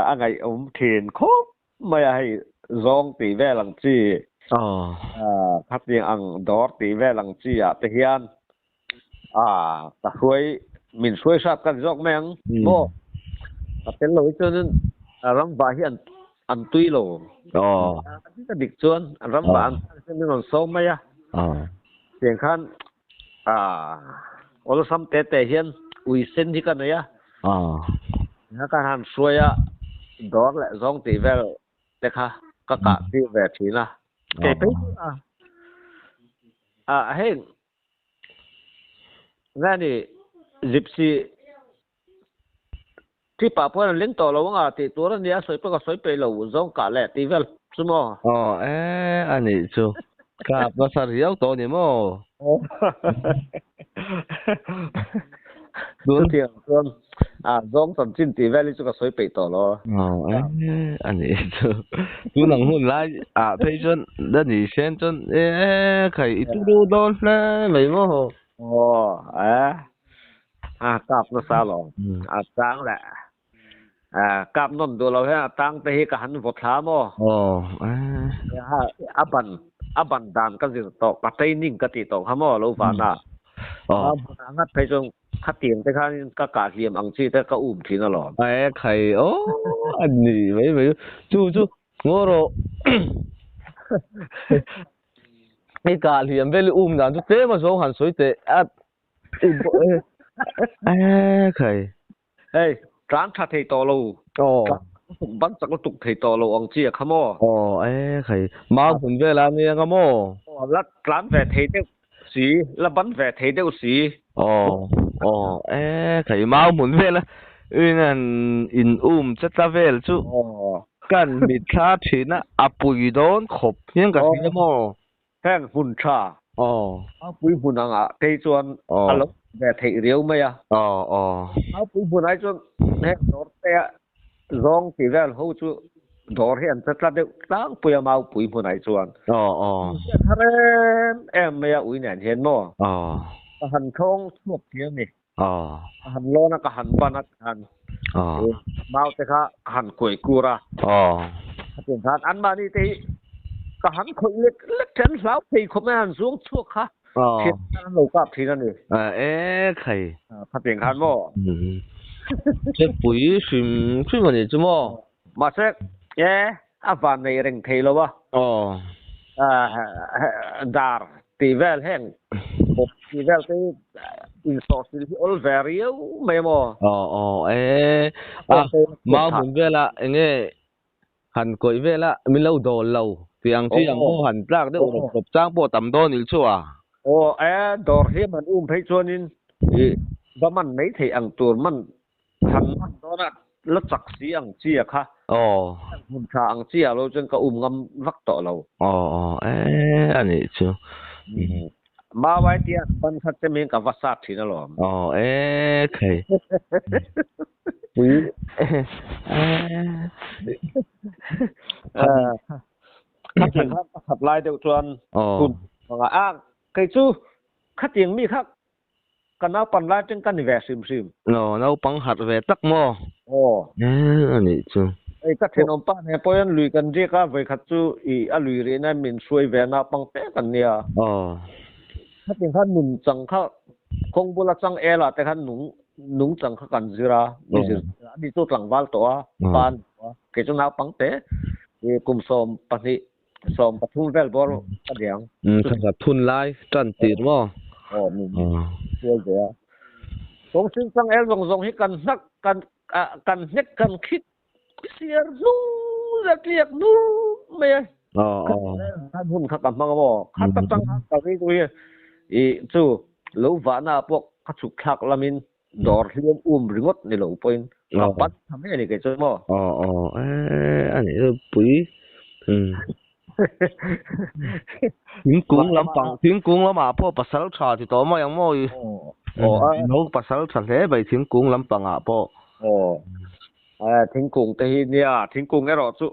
anh ấy thiền khóc mà hay zong tỷ về lăng chi phát hiện ăn đó tỷ về lăng chi thể hiện ta khuấy mình xuôi sát cái dọc mèng mô cái lối cho nên rắm bà hiện ăn tuy lồ cái địch chuan rắm bà ăn cho nên còn sâu mấy tiền khăn olo sam tete hian ui sen hi kan ya ha kan han suya dor le zong ti vel te kha ka ti ve thina ke pe hey ngani gypsy ti pa po len to lo nga ti tur nia soi pe lo zong ka le ti vel sumo ani chu ka pasar riau to ni mo đúng thiệt luôn giống tầm chín tỷ vé cho cái suy bị to lo anh ấy chú nằng hôn lại thấy chân đã nhỉ xem chân cái ít đu đôn là mấy mô cặp nó sao rồi tăng lại cặp nó đồ lâu hết tăng tới cái hắn vượt thám mô ban đàn cái gì to cái tây ninh cái gì to hả mô lâu phản ngắt thấy trong khát tiền tới khá cả liềm ăn chi tới cả thì nó lỏm cái anh nhỉ mấy chú ngô rồi cái cả liềm về đàn chú tế mà số hẳn suy tế cái hey tráng thà thầy to lâu bắn chắc nó tục thầy to lâu ăn chi à khám mô cái máu cũng về làm gì khám mô lát tráng về thầy đấy sĩ là bắn về thầy đâu sĩ cái máu muốn về là nên in chắc ta về chứกันมีท่าทีนะปุยโดนขบยังกับที่มอแห้งหุ่นชาปุยหุ่นเตยจวนลบแบบเทเรียวไหมปุยหุ่นไอ้จวนแห้งดอเตะร้องตีแววเขาจูดอเห็นจะตัดเดียวตั้งปุยมาปุยหุ่นไอ้จวนถ้าเริ่มไม่อุ้ยเนี่ยเห็นมั้งหันทองทวบเทียมนี่หันโลนักหันบ้านักหันมาแต่ข้าหันกุยกูระเป็นทานอันมานี่ที่ก็หันคุยเล็กเช่นสาวปีคมแม่หันสูงชั่วค่ะเทียนนั่นเรากับทีนั่นเลยใครถ้าเป็นทานบ่จะปุ๋ยชิมมันจะมั้งมาเสกฟันในเร่งเทลวะดาร์ตีเวลแห้งตีเวลที่อินสตอสิที่ออลเวรียวไม่มอมาหมุนเวลาเงี้ยหันกุยเวลามีเล่าโดนเล่าที่อังที่อังหันปลากได้อุดมจ้างปวดต่ำโดนอีกชัวดอร์ที่มันให้ชวนินว่ามันไม่ที่อังตัวมันหันมันโดนแล้วจักสีอังเจียค่ะหุ่นชาอังเจียเราจนก็งำรักต่อเราอันนี้ชัวมาไว้เดียบันทัดจะมีกับวัสดุที่นั่นหรอใครขัดยังครับขับลายเดียวจวนคุณบอกใครจู้ขัดยังมีครับกันเอาปันลายจึงกันแหวซิมเอาปังหัดแหวตักหม้ออันนี้จูไอ้กัดเทนอมป้าเนี่ยพอยันลุยกันเรียกว่าไว้ขัดจู้อีลุยเรียนนั่นมินช่วยแหวนาปังเตะกันเนี่ย ถ้าเป็นข้าหนุ่มจังข้าคงบุรุษจังล่ะแต่ข้าหนุ่มจังข้ากันจีรานี่สิอันนี้ตัวหลังวัลตัวปานเกี่ยวกับน้าปังเตะกุมสมปนิสมปทุมเวลบอลกระเดียงถ้ากับทุนไล่จันตีมั้งนี่เชื่อเสียตรงซึ่งจังส่งให้กันนักกันเน็กกันคิดเสียรู้เรียกรู้ไม่ท่านหุ่นขัดกันมาก็บอกขัดตั้งขัดนี่ตัวจู่ลูกว่าน่าพวกขัดสุขหักละมินดอร์เลี้ยงริงดในหลูกเป็นปัดทำให้อะไรกันใช่ไหมอันนี้ปุ๋ยถึงกุ้งลำปังถึงกุ้งแล้วมาพวกปัสสาวะชาที่ตัวมายังไม่ลูกปัสสาวะชาเล่ไปถึงกุ้งลำปังพวกถึงกุ้งแต่เนี่ยถึงกุ้งไอ้เราจู่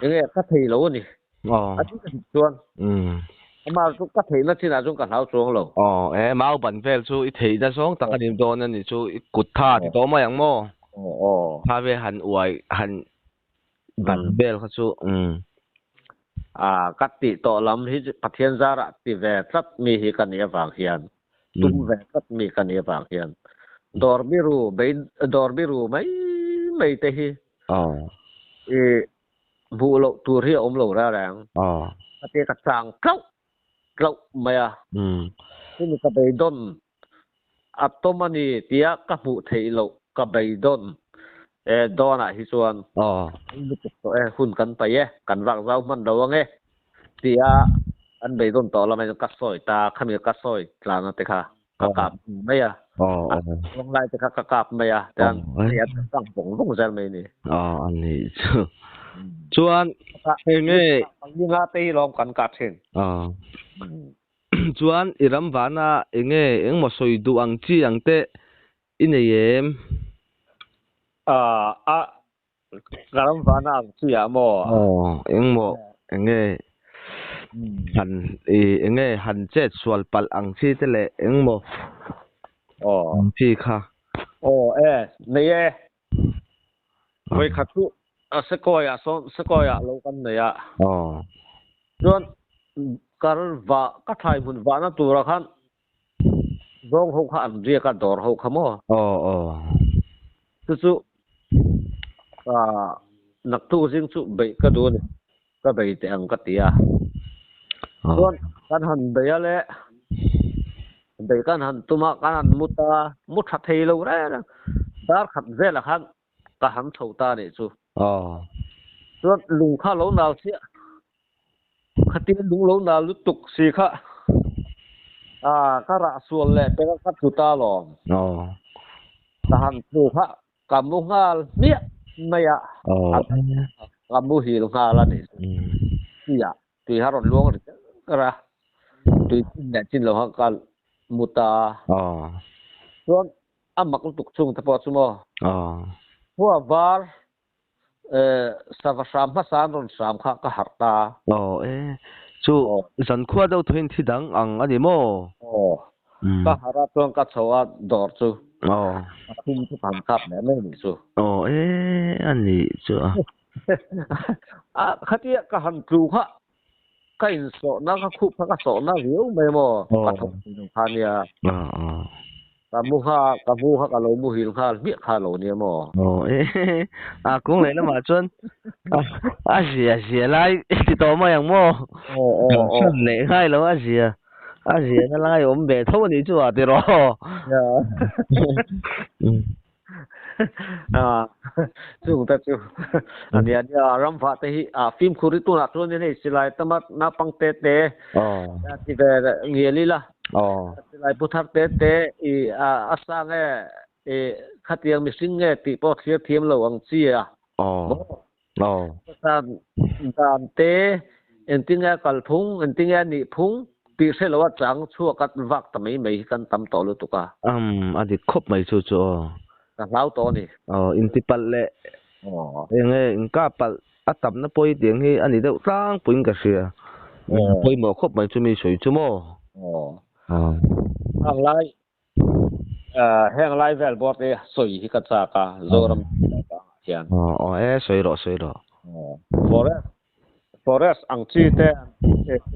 ยังไงก็ทีรู้นี่อันนี้ก็ส่วนมาจู่ก็ทีแล้วที่ไหนจู่ก็เท้าส่วนหรอมาเอาบันเฟลจู่อีทีจะส่งตั้งแต่เดิมโดนนั่นนี่จู่กุดท่าที่ตัวมายังไม่ท่าเวหันอวยหันบันเฟลเขาจู่กัตติต่อลำที่พัทยาจาระติเวทัดมีหิกันเนียบางเฮียนตุ้มเวทัดมีกันเนียบางเฮียนดอร์บิรูไม่เตะบูโลตัวที่อมโลระแรงเตะกระสังเกล้าไม่ที่มีกระเบยดนอัตโตมันนี่เตียกระบุเทโลกระเบยดนดอนฮิส่วนหุ่นกันไปกันรักเรามันเราไงเตียอันเบยดนต่อเราไม่ต้องกัดซอยตาขมิ้นกัดซอยกลางนั่นเตะค่ะกระกาบไม่ลงไล่เตะค่ะกระกาบไม่แต่เตียตั้งผงลงเซลไม่นี่อันนี้ส่วนนี่ยิ่งตีลองกันกัดเห็นส่วนอิรัมวานามาสอยดูอังจีอังเตอินเยี่ยมการฟังนั่งเสียหมอหันเจ็ดส่วนปัลอังชีเตเลโมอังชีค่ะนี่ไว้ขัดทุสกอยลงกันเนี่ยส่วนการว่าก็ไทยมันว่านั่นตัวละคันร้องหกขันเรียกกันดอร์หกขโมจู่นักตู้ซิงสุใบกระดูนก็ใบแต่งกติยาส่วนการหันใบอะไรใบการหันตุมาการหันมุดเทโลได้นะดาร์ขัดเจละคันก็หันเท่าตาเนี่ยจู่ส่วนลุงข้าหลงดาวเสียขัดที่ลุงหลงดาวลุตุกสีข้าก็ระส่วนแหละเป็นกัดสุตาหลอมทหารดูข้ากำมุงาเนี่ยไม่กำมุหิลงาละนี่เนี่ยตีหารถล้วงก็ระตีเนี่ยจินเราการมุตาส่วนมักตุกชุงแต่พอสมพวกบาร์สาวสามภาษาโนนสามข้าก็หัดตาจู่สันขวดเอาทุ่นที่ดังอังอันนี้โม่ก็หารับตัวกัดสวะดอร์จู่ทุ่มทุกคำครับเนี่ยไม่มีจู่อันนี้จู่ขัดเยอะก็หันจู่ข้าก็อินโซนักคุบพักโซนักเหี้ยวไม่โม่ปัทภีนุพันยากามูฮากาโลมูฮิลข้าเบี้ยข้าโลเนี่ยโม่กุ้งเลยนะมาจนเสียไล่ติดต่อมาอย่างโม่ฉันเลยให้แล้วเสียนั่นไล่ผมเบ็ดเท่านี้จู่เดี๋ยวจู่แต่จู่อันนี้รำฟ้าที่ฟิล์มคุริตุนักตัวนี้สิไลตั้งนับปังเตะที่เป็นเงี้ยลีละสิไลพุทธเตะอาสางขัดยังมิสิงที่พอเทียมเราอังซีการเตะอันที่กัลพุงอันที่นิพุงปีเสลวัดจังชั่วกัดวักทำไมไม่กันตำต่อเลยตุกอันนี้ครบไม่จู่เล่าตัวนี่อินทิปัลเล่ยังไงอินกาปัลตับนั่นป่วยเดียงที่อันนี้เดี๋ยวร่างปุ่นกระเสียป่วยหมอครบไม่จะมีสวยจู่โม่แห้งไล่แวลบอร์ดสวยที่กัดจากโซรมเฮียนสวยหรอฟอ forest ang chi te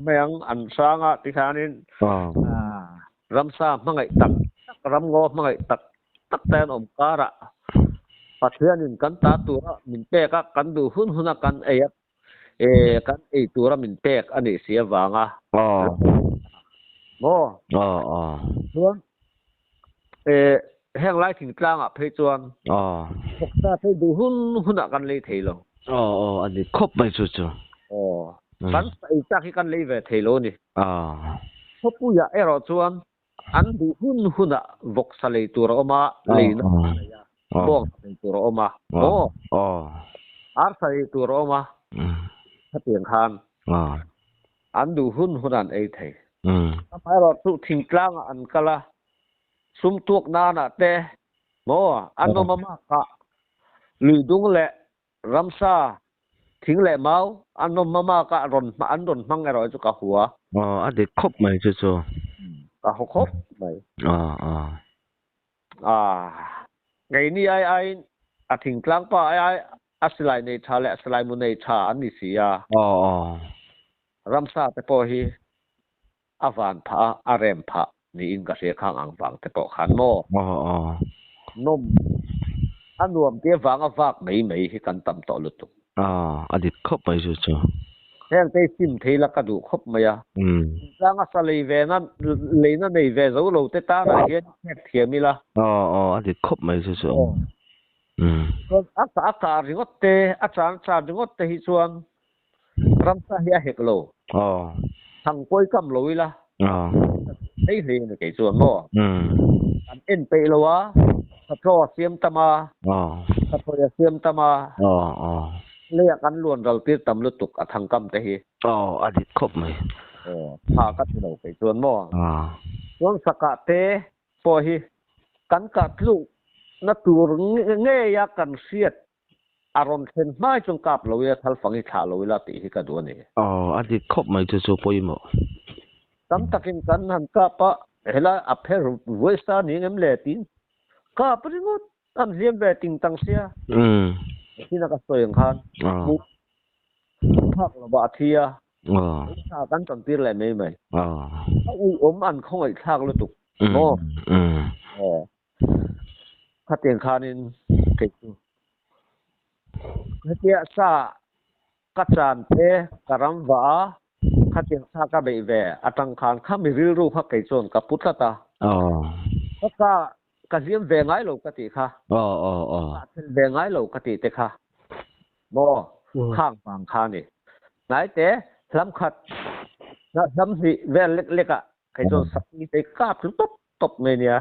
mayang an sanga ti khanin ramsa mangai tak ram ngo mangai tak tak ten om kara pathianin kan ta tura min pe ka kan du hun huna kan kan tura min pek ani sia wanga mo chuan heng lai thing tlanga phei chuan ta phei du hun huna kan le theilo ani khop mai chu chu kan sai ta ki kan le ve theilo ni khopu ya ero chuan an du hun huna vok sale tura oma leina bong tura oma ar sai tura oma tiền khan an du hun hunan ei thei mai ro tu thing tlang an kala sum tuak na na te mo an no mama ka lui dung le ramsa thing le mau an no mama ka ron ma an ron mang ro chu ka huwa a de khop mai chu chu ka khop mai ngày ni ai a thing tlang pa ai asilai nei tha le asilai mu nei tha an ni sia ramsa te po hi avan pha arem pha ni in ka se khang ang wang te po khan mo nom anuam te wang awak mei hi kan tam to lutu adit khop mai chu chu heng te sim theila ka du khop maya langa salei ve na leina nei ve zo lo te ta na hian thiami la adit khop mai chu chu kon aka ringot te achan cha ringot te hi chuan ramsa hi a hek lo thang koi kam loila ei le ne ke chuan mo an en pe lo wa pro siam tama pro siam tama le kan luan ral tir tam lu tuk athang kam te hi adit khop mai pha ka lo ke chuan mo chuan saka te po hi kan ka tlu na tur nge ya kan siat aron then mai chung kap lo ya thal fangi tha lo la ti hi ka du ni adit khop mai chu chu poi mo tam takin kan han ka pa hela apher voista ni ngem le tin ka pringot am ziem ve ting tang sia hina ka soyang khan phak lo ba thia sa kan tam tir le mai ui an khong ai thak lu tuk mo khát tiền khanin cái kia sa cắt tràn thế karam vã khát tiền sa ka bị về atang khan kham mi ril ru khắc cái chôn ka put ta ka diêm về ngay lâu ka ti kha về ngay lâu ka ti te kha mo khang pang kha ni ngay te lam khat lam si về lek lek a cái chôn sa ni te ka top top me nia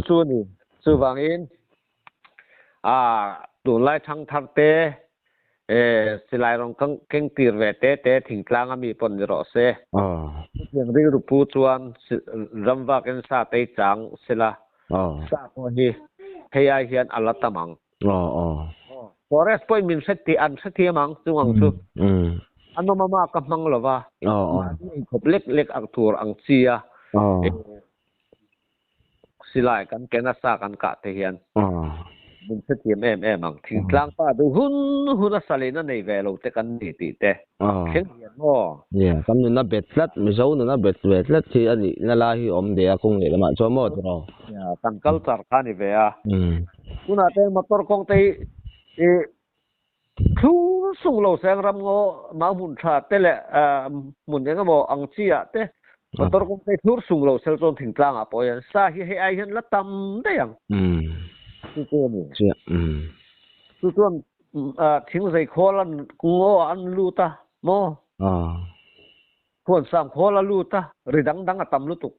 chu ni chu wang in tu lai thang thang te silai rong keng tir ve te thing tlang ami pon ro se yang ri ru pu chuan ramwa ken sa te chang sila sa ko hi hei hian ala tamang forest point min seti an seti mang chuang chu ano mama ka mang lova khop lek lek ang tur ang chia silai kan kena sa kan ka te hian mun se tiam em ang thing tlang pa du hun salena nei ve lo te kan ni ti te khen hian mo kam na bet flat mi zo na bet flat thi ani na la hi om de a kong le ma cho mo to kan culture kha ni ve a kuna te motor kong te thu sung lo sang ram ngo ma mun tha te le mun nga mo ang chia te motor kong te thur sung lo sel chon thing tlang a po yan sa hi he ai hian la tam de yang chu ni chu chuan thing zai kholan ngo an lu ta mo phon sam khola lu ta ridang dang a tam lu tuk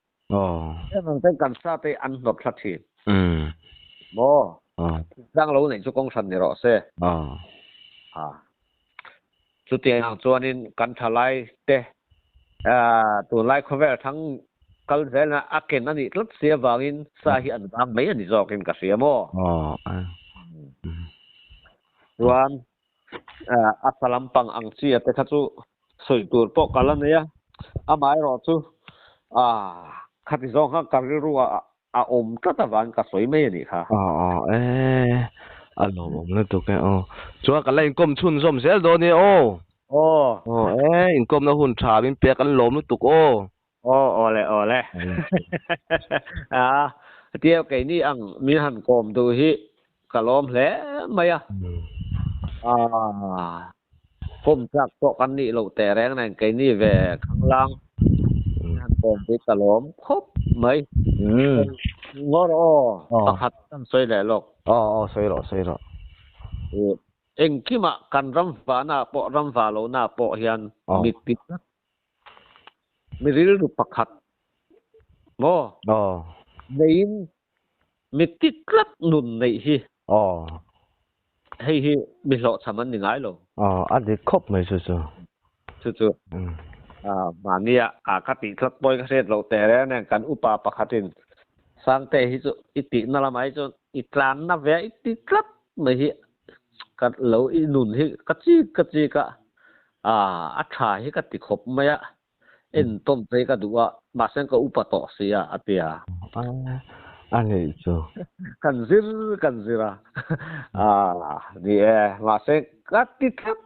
nang te kan sa te an nop thlat thi mo dang lo nei chu kong san ni ro se chu te ang chuanin kan thalai te tu lai khover thang kal zena aken ani tlat sia wangin sa hi an bang mai ani zokin ka sia mo chuan asalam pang ang chia te kha chu soi tur po kalan ya amai ro chu khati zong ha kar ru a om tata wan ka soi mai ani kha alo om na tu ke chua kan lai kom chun som sel do ni in kom na hun tha bin pe kan lom nu tuk ole tiêu cái ni ang mi han kom tu hi kalom hle mày kom chắc to kan ni lo te reng này cái ni về khang lang han kom ti kalom khop mày ngor pakhat tan soi le lok soi lo eng kima kan ram fa na po ram fa lo na po hian mit tit miril ru pakhat mo nein mit tit klat nun nei hi hi mi lo chaman ni ngai lo adi khop mai chu mania ka ti klat boy ka set lo te re ne kan upa pakhatin sang te hi chu iti na la mai chu itlan na ve iti klat mai hi ka lo i nun hi ka chi ka a tha hi ka ti khop mai en tom te ka duwa ma sen ka upa to sia atia ani chu kan zira ni ma sen ka ti thap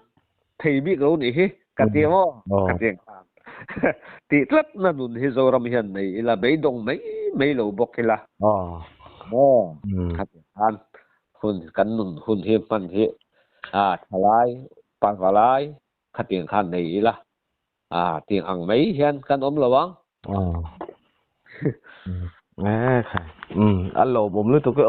thei bi go ni hi ka ti mo ka ti ti tlat na nun hi zo ram hian nei la bei dong mấy lo bok la an hun kan nun hun hi pan hi thalai pan valai khatin khan nei la tiếng ang mấy hian kan om lawang khai alo bom lu tu ke